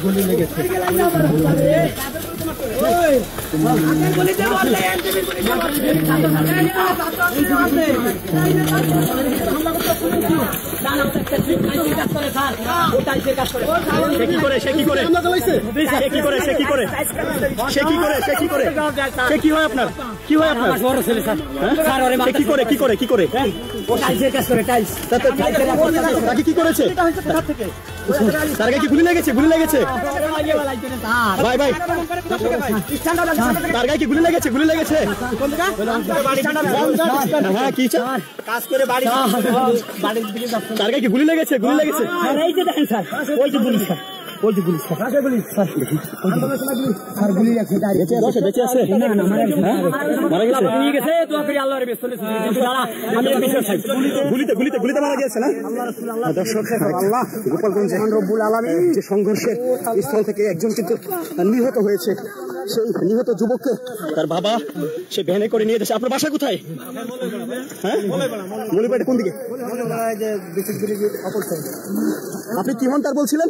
গুলি লেগেছে। কি হয় আপনার? কি হয় আপনার? বড় ছেলে স্যার। কি করে কি করে কি করে? টাইলসের কাজ করে, টাইলস। তাকে কি করেছে? তার গায়ে কি গুলি লেগেছে? গুলি লেগেছে ভাই ভাই, তার গায়ে কি গুলি লেগেছে? গুলি লেগেছে। হ্যাঁ কি কাজ করে বাড়ি, তার গায়ে কি গুলি লেগেছে? গুলি লেগেছে। এই যে দেখেন স্যার, ওই যে গুলি স্যার, ওই যে গুলি স্যার, গুলি স্যার, স্যার গুলি লেগেছে। বেঁচে আছে? না না, মারা গেছে। নিয়ে গেছে তো ফিরে আল্লাহর বেশ চলেছে। আমি বিশ্বাস চাই গুলিতে গুলিতে গুলিতে মারা গেছে না। দর্শক, আল্লাহ গোপালগঞ্জে রব্বুল আলামিন যে সংঘর্ষের স্থল থেকে একজন কিন্তু নিহত হয়েছে। সেই নিহত যুবককে তার বাবা সে ভ্যানে করে নিয়ে যাচ্ছে। আপনার বাসা কোথায়? হ্যাঁ, মলিবাড়ি কোন দিকে? আপনি কি হন তার বলছিলেন?